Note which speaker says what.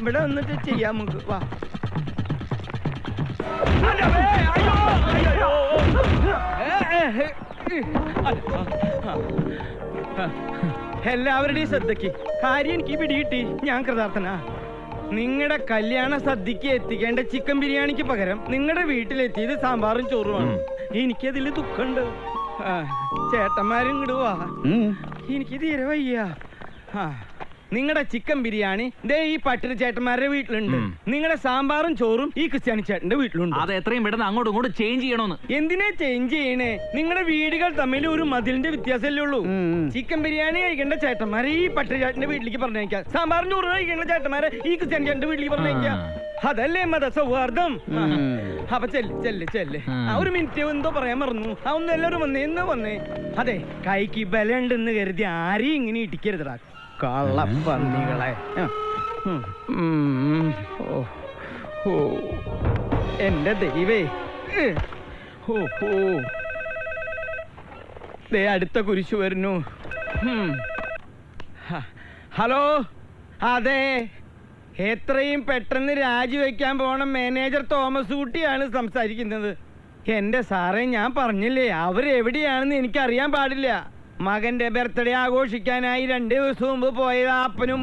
Speaker 1: ഇവിടെ വന്നിട്ട് ചെയ്യാം നമുക്ക്. വാ. എല്ലാവരുടെയും ശ്രദ്ധയ്ക്ക് കാര്യം എനിക്ക് പിടികിട്ടി. ഞാൻ കൃതാർത്ഥനാ. നിങ്ങളുടെ കല്യാണ സദ്യക്ക് എത്തിക്കേണ്ട ചിക്കൻ ബിരിയാണിക്ക് പകരം നിങ്ങളുടെ വീട്ടിലെത്തിയത് സാമ്പാറും ചോറുമാണ്. എനിക്കതിൽ ദുഃഖമുണ്ട്. ചേട്ടന്മാരും ഇങ്ങോട്ട് വാ. എനിക്ക് തീരെ വയ്യ. നിങ്ങളുടെ ചിക്കൻ ബിരിയാണി ദേ ഈ പട്ടിണി ചേട്ടന്മാരുടെ വീട്ടിലുണ്ട്. നിങ്ങളുടെ സാമ്പാറും ചോറും ഈ ക്രിസ്ത്യാനി ചേട്ടന്റെ വീട്ടിലുണ്ട്.
Speaker 2: അത് എത്രയും പെട്ടെന്ന് അങ്ങോട്ടും ഇങ്ങോട്ടും ചേഞ്ച് ചെയ്യണമെന്ന്.
Speaker 1: എന്തിനാ ചേഞ്ച് ചെയ്യണേ? നിങ്ങളുടെ വീടുകൾ തമ്മിൽ ഒരു മതിലിന്റെ വ്യത്യാസമല്ലേ ഉള്ളൂ. ചിക്കൻ ബിരിയാണി കഴിക്കേണ്ട ചേട്ടന്മാരെ ഈ പട്ടിണി ചേട്ടന്റെ വീട്ടിലേക്ക് പറഞ്ഞേക്കാം. സാമ്പാറും ചോറ് കഴിക്കേണ്ട ചേട്ടന്മാരെ ഈ ക്രിസ്ത്യാനി ചേട്ടന്റെ വീട്ടിലേക്ക് പറഞ്ഞേക്കാം. അതല്ലേ മത സൗഹാർദ്ദം. അപ്പൊ ചെല്ല്. ഒരു മിനിറ്റ് എന്തോ പറയാൻ മറന്നു. ഒന്ന് എല്ലാവരും വന്നേ. അതെ, കൈക്ക് ബലമുണ്ടെന്ന് കരുതി ആരെയും ഇങ്ങനെ ഇടിക്കരുതടാ, കള്ളപ്പന്നികളെ. എന്റെ ദൈവേ. ദേ അടുത്ത കുരിശു വരുന്നു. ഹലോ, അതെ, എത്രയും പെട്ടെന്ന് രാജിവെക്കാൻ പോണ മാനേജർ തോമസ് കുട്ടിയാണ് സംസാരിക്കുന്നത്. എന്റെ സാറേ, ഞാൻ പറഞ്ഞില്ലേ അവരെവിടെയാണെന്ന് എനിക്കറിയാൻ പാടില്ല. മകന്റെ ബർത്ത്ഡേ ആഘോഷിക്കാനായി 2 ദിവസം മുമ്പ് പോയത് അപ്പനും